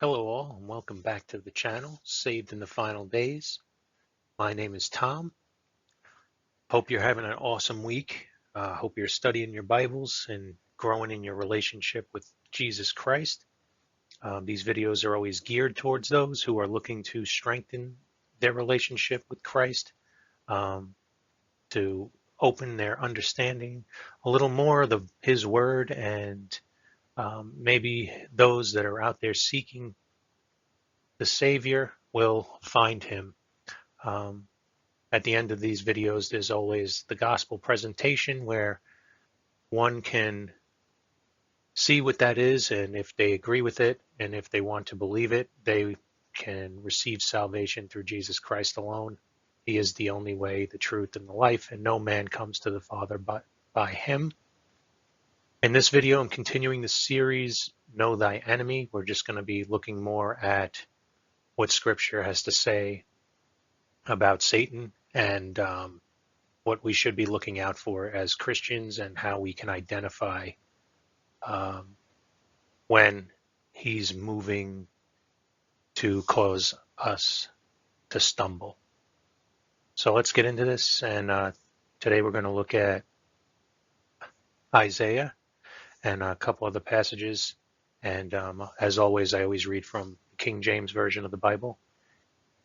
Hello all, and welcome back to the channel, Saved in the Final Days. My name is Tom. Hope you're having an awesome week. Hope you're studying your Bibles and growing in your relationship with Jesus Christ. These videos are always geared towards those who are looking to strengthen their relationship with Christ, to open their understanding a little more of His Word, and maybe those that are out there seeking the Savior will find Him. Um, at the end of these videos, there's always the gospel presentation where one can see what that is, and if they agree with it, and if they want to believe it, they can receive salvation through Jesus Christ alone. He is the only way, the truth, and the life, and no man comes to the Father but by Him. In this video, I'm continuing the series, Know Thy Enemy. We're just going to be looking more at what Scripture has to say about Satan, and what we should be looking out for as Christians, and how we can identify um, when he's moving to cause us to stumble. So let's get into this, and today we're going to look at Isaiah and a couple other passages, and as always, I always read from the King James Version of the Bible,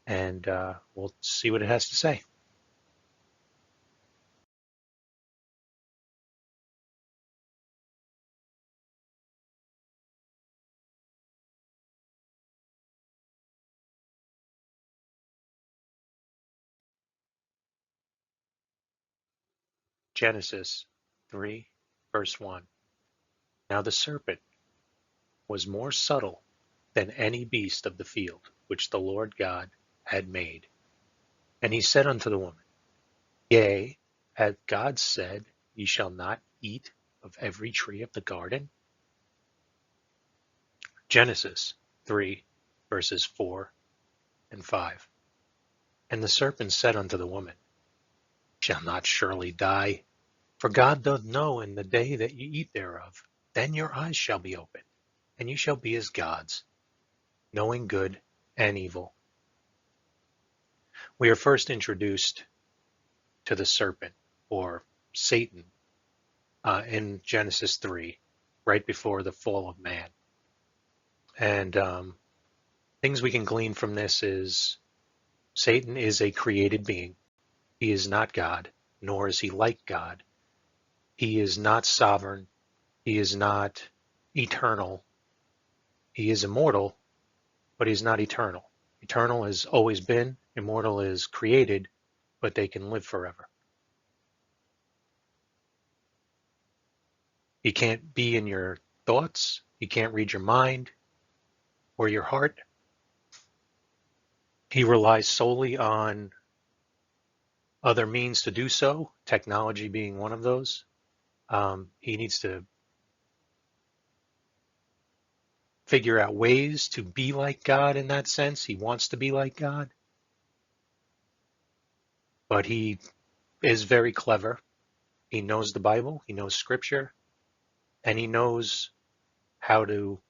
and we'll see what it has to say. Genesis 3, verse 1. Now the serpent was more subtle than any beast of the field which the Lord God had made. And he said unto the woman, Yea, hath God said, Ye shall not eat of every tree of the garden? Genesis 3, verses 4 and 5. And the serpent said unto the woman, Shall not surely die? For God doth know in the day that ye eat thereof, then your eyes shall be opened, and ye shall be as gods, knowing good and evil. We are first introduced to the serpent, or Satan, in Genesis 3, right before the fall of man. And things we can glean from this is Satan is a created being. He is not God, nor is he like God. He is not sovereign. He is not eternal. He is immortal, but he's not eternal. Eternal has always been. Immortal is created, but they can live forever. He can't be in your thoughts. He can't read your mind or your heart. He relies solely on other means to do so, technology being one of those. He needs to figure out ways to be like God in that sense. He wants to be like God, but he is very clever. He knows the Bible, he knows Scripture, and he knows how to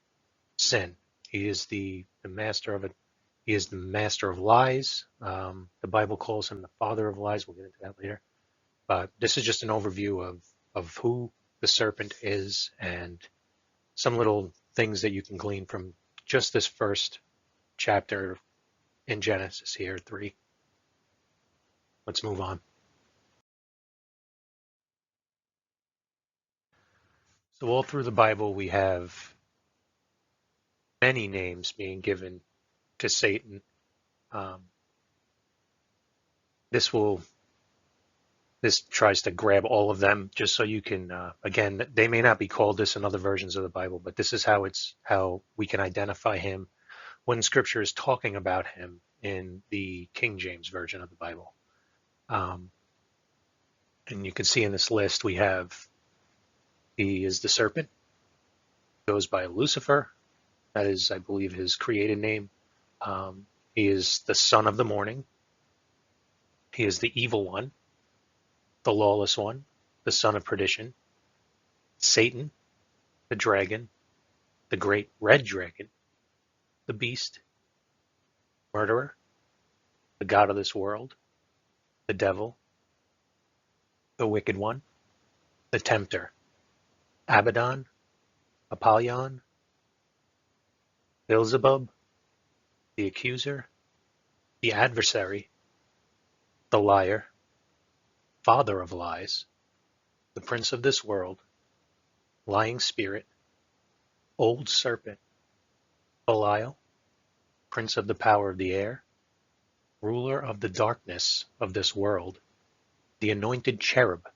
sin. He is the master of it. He is the master of lies. The Bible calls him the father of lies. We'll get into that later. But this is just an overview of who the serpent is, and some little things that you can glean from just this first chapter in Genesis here, 3. Let's move on. So all through the Bible, we have many names being given to Satan. Um, this tries to grab all of them just so you can, again, they may not be called this in other versions of the Bible, but this is how we can identify him when Scripture is talking about him in the King James Version of the Bible. And you can see in this list we have, he is the serpent, goes by Lucifer. That is, I believe, his created name. He is the son of the morning. He is the evil one, the lawless one, the son of perdition. Satan, the dragon, the great red dragon, the beast, murderer, the god of this world, the devil, the wicked one, the tempter, Abaddon, Apollyon, Beelzebub, the accuser, the adversary, the liar, father of lies, the prince of this world, lying spirit, old serpent, Belial, prince of the power of the air, ruler of the darkness of this world, the anointed cherub,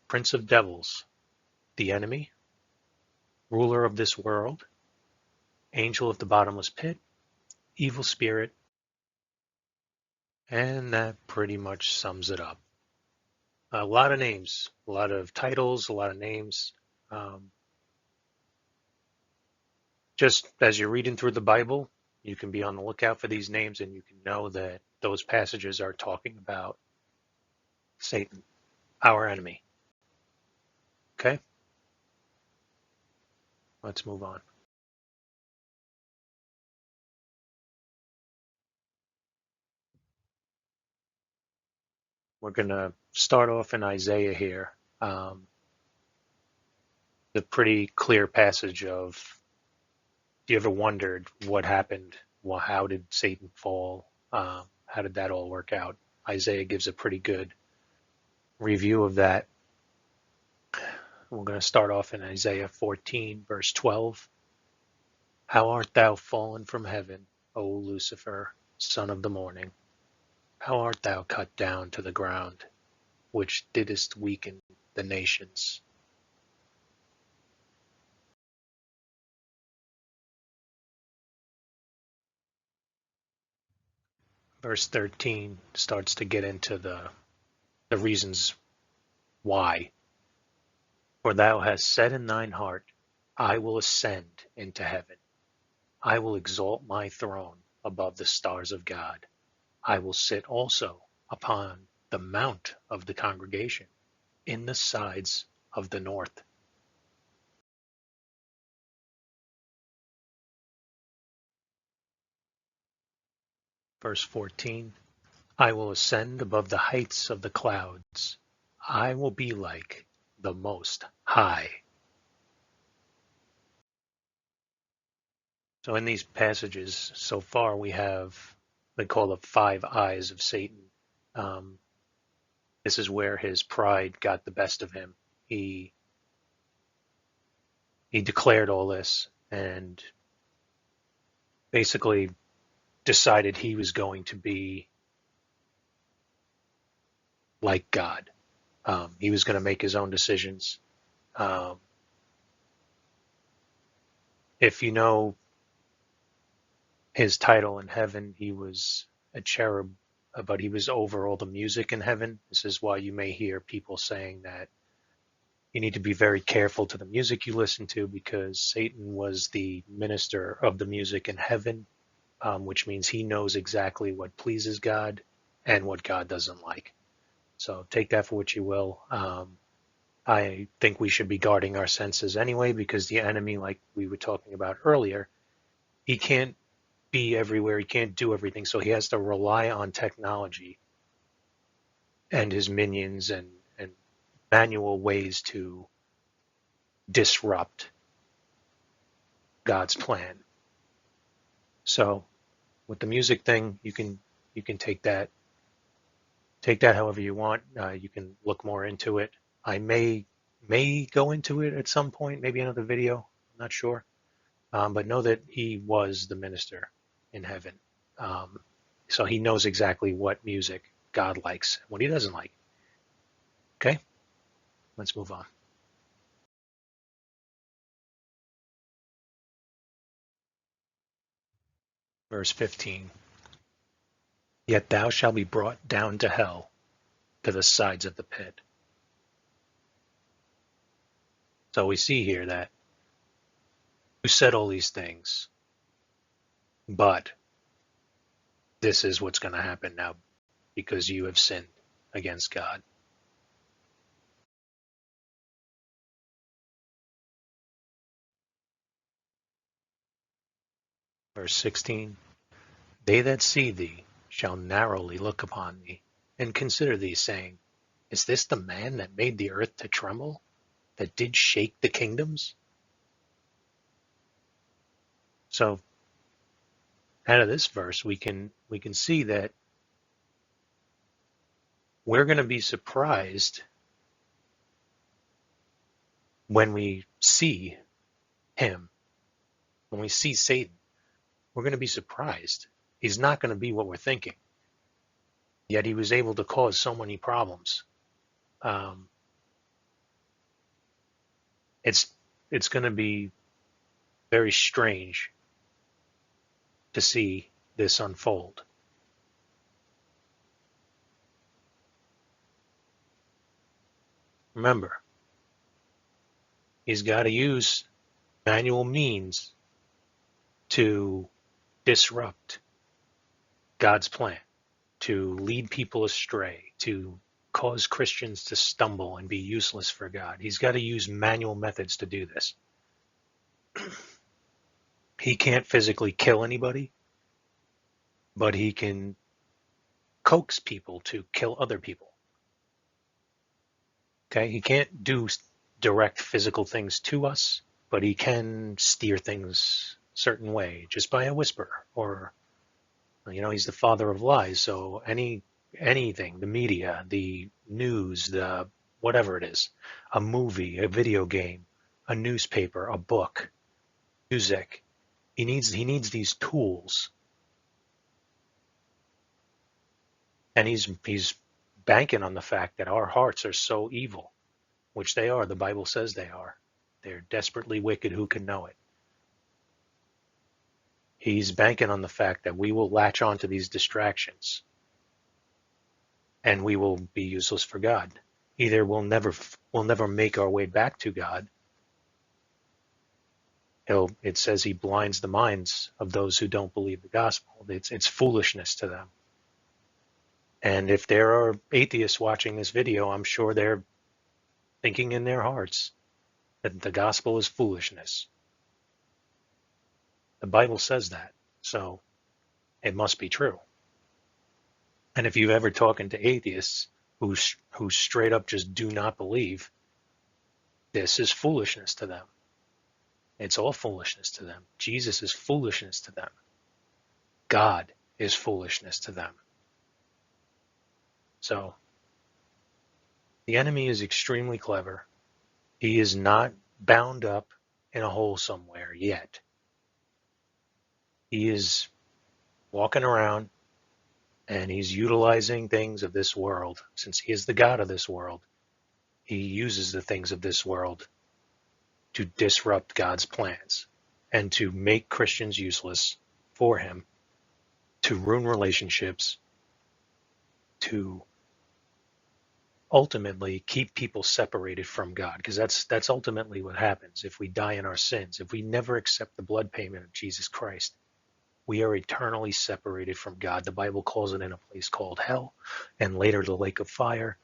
prince of devils, the enemy, ruler of this world, angel of the bottomless pit, evil spirit, and that pretty much sums it up. A lot of names, a lot of titles, a lot of names. Um, just as you're reading through the Bible, you can be on the lookout for these names and you can know that those passages are talking about Satan, our enemy. Okay, let's move on. We're going to start off in Isaiah here. The pretty clear passage of, if you ever wondered what happened, well, how did Satan fall? How did that all work out? Isaiah gives a pretty good review of that. We're going to start off in Isaiah 14, verse 12. How art thou fallen from heaven, O Lucifer, son of the morning? How art thou cut down to the ground, which didst weaken the nations? Verse 13 starts to get into the reasons why. For thou hast said in thine heart, I will ascend into heaven. I will exalt my throne above the stars of God. I will sit also upon the mount of the congregation in the sides of the north. Verse 14, I will ascend above the heights of the clouds. I will be like the Most High. So in these passages so far, we have, they call it 5 eyes of Satan. Um, this is where his pride got the best of him. He declared all this and basically decided he was going to be like God. He was going to make his own decisions. Um, if you know his title in heaven, he was a cherub, but he was over all the music in heaven. This is why you may hear people saying that you need to be very careful to the music you listen to because Satan was the minister of the music in heaven, which means he knows exactly what pleases God and what God doesn't like. So take that for what you will. I think we should be guarding our senses anyway because the enemy, like we were talking about earlier, he can't be everywhere. He can't do everything. So he has to rely on technology and his minions and manual ways to disrupt God's plan. So with the music thing, you can take that however you want. You can look more into it. I may go into it at some point, maybe another video. I'm not sure, but know that he was the minister in heaven, um, so he knows exactly what music God likes and what he doesn't like. Okay, let's move on. Verse 15. Yet thou shalt be brought down to hell, to the sides of the pit. So we see here that you said all these things, but this is what's going to happen now because you have sinned against God. Verse 16, they that see thee shall narrowly look upon thee, and consider thee, saying, is this the man that made the earth to tremble, that did shake the kingdoms? So out of this verse, we can see that we're going to be surprised when we see him, when we see Satan. We're going to be surprised. He's not going to be what we're thinking. Yet he was able to cause so many problems. Um, it's going to be very strange to see this unfold. Remember, he's got to use manual means to disrupt God's plan, to lead people astray, to cause Christians to stumble and be useless for God. He's got to use manual methods to do this. He can't physically kill anybody, but he can coax people to kill other people. Okay, he can't do direct physical things to us, but he can steer things a certain way just by a whisper. Or, he's the father of lies, so anything, the media, the news, the whatever it is, a movie, a video game, a newspaper, a book, music, he needs these tools. And he's banking on the fact that our hearts are so evil, which they are. The Bible says they are. They're desperately wicked. Who can know it? He's banking on the fact that we will latch on to these distractions and we will be useless for God. Either we'll never make our way back to God. It says he blinds the minds of those who don't believe the gospel. It's foolishness to them. And if there are atheists watching this video, I'm sure they're thinking in their hearts that the gospel is foolishness. The Bible says that, so it must be true. And if you've ever talked to atheists who straight up just do not believe, this is foolishness to them. It's all foolishness to them. Jesus is foolishness to them. God is foolishness to them. So the enemy is extremely clever. He is not bound up in a hole somewhere yet. He is walking around and he's utilizing things of this world. Since he is the God of this world, he uses the things of this world to disrupt God's plans and to make Christians useless for him, to ruin relationships, to ultimately keep people separated from God, because that's ultimately what happens if we die in our sins. If we never accept the blood payment of Jesus Christ, we are eternally separated from God. The Bible calls it in a place called hell, and later the lake of fire.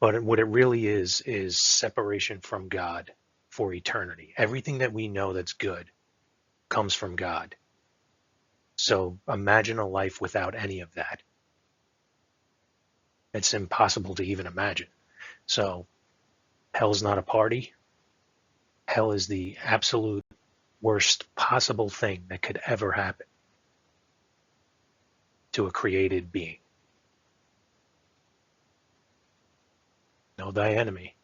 But what it really is separation from God for eternity. Everything that we know that's good comes from God. So imagine a life without any of that. It's impossible to even imagine. So hell's not a party. Hell is the absolute worst possible thing that could ever happen to a created being. Know thy enemy.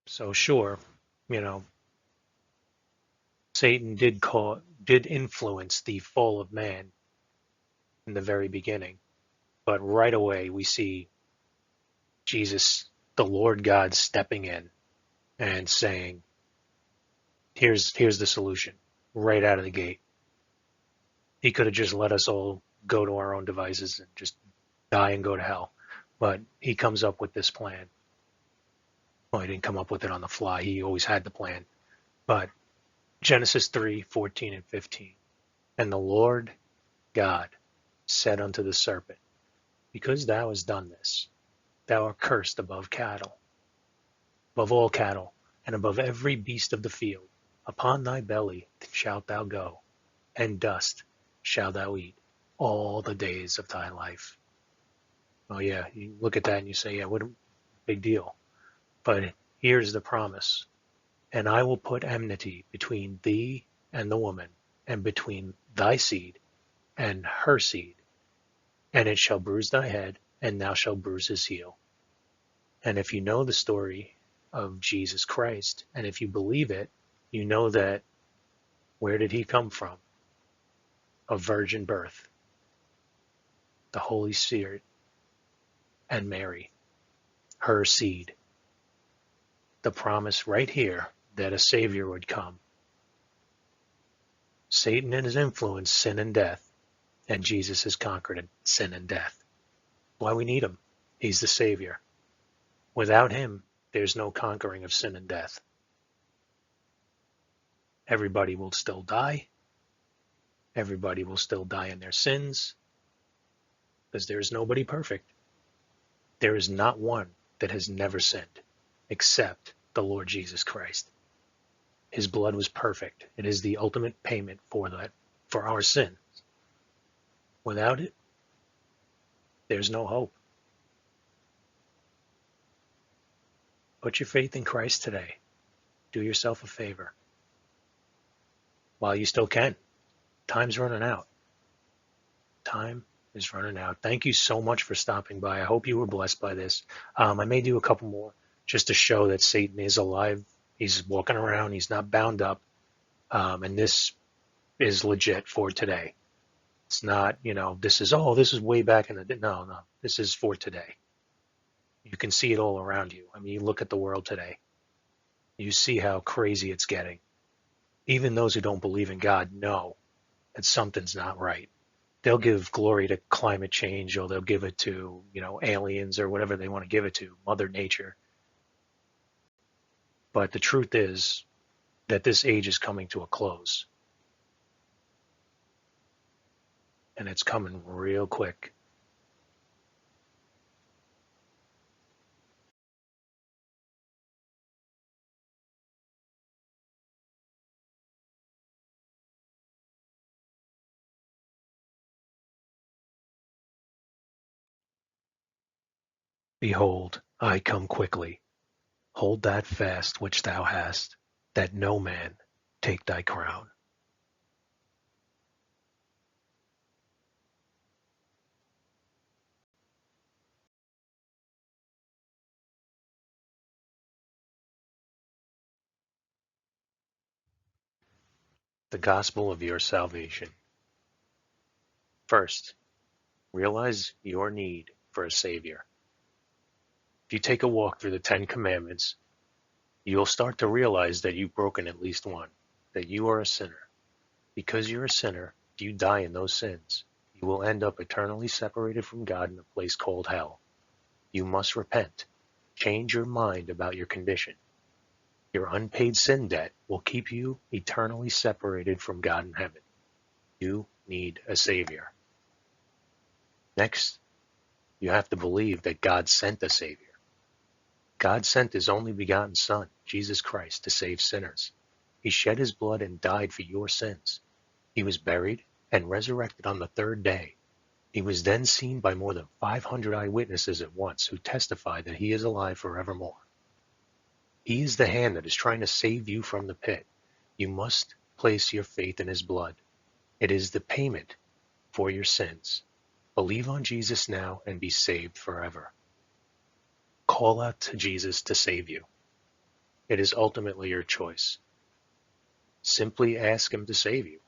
So sure, Satan did influence the fall of man in the very beginning, but right away we see Jesus, the Lord God, stepping in and saying, here's the solution right out of the gate. He could have just let us all go to our own devices and just die and go to hell. But he comes up with this plan. Well, he didn't come up with it on the fly. He always had the plan. But Genesis 3:14 and 15. And the Lord God said unto the serpent, because thou hast done this, thou art cursed above cattle, above all cattle, and above every beast of the field. Upon thy belly shalt thou go, and dust shalt thou eat all the days of thy life. Oh yeah, you look at that and you say, yeah, what a big deal. But here's the promise. And I will put enmity between thee and the woman, and between thy seed and her seed, and it shall bruise thy head, and thou shalt bruise his heel. And if you know the story of Jesus Christ, and if you believe it, you know that where did he come from? A virgin birth, the Holy Spirit, and Mary, her seed. The promise right here that a Savior would come. Satan and his influence, sin and death, and Jesus has conquered sin and death. Why we need him? He's the Savior. Without him, there's no conquering of sin and death. Everybody will still die. Everybody will still die in their sins, because there is nobody perfect. There is not one that has never sinned, except the Lord Jesus Christ. His blood was perfect. It is the ultimate payment for that, for our sin. Without it, there's no hope. Put your faith in Christ today. Do yourself a favor. While you still can. Time's running out. Time is running out. Thank you so much for stopping by. I hope you were blessed by this. I may do a couple more just to show that Satan is alive. He's walking around. He's not bound up. And this is legit for today. It's not, this is way back in the day. No. This is for today. You can see it all around you. I mean, you look at the world today. You see how crazy it's getting. Even those who don't believe in God know that something's not right. They'll give glory to climate change, or they'll give it to, aliens or whatever they want to give it to, Mother Nature. But the truth is that this age is coming to a close. And it's coming real quick. Behold, I come quickly. Hold that fast which thou hast, that no man take thy crown. The gospel of your salvation. First, realize your need for a Savior. If you take a walk through the Ten Commandments, you'll start to realize that you've broken at least one, that you are a sinner. Because you're a sinner, if you die in those sins, you will end up eternally separated from God in a place called hell. You must repent. Change your mind about your condition. Your unpaid sin debt will keep you eternally separated from God in heaven. You need a Savior. Next, you have to believe that God sent a Savior. God sent his only begotten Son, Jesus Christ, to save sinners. He shed his blood and died for your sins. He was buried and resurrected on the third day. He was then seen by more than 500 eyewitnesses at once who testified that he is alive forevermore. He is the hand that is trying to save you from the pit. You must place your faith in his blood. It is the payment for your sins. Believe on Jesus now and be saved forever. Call out to Jesus to save you. It is ultimately your choice. Simply ask him to save you.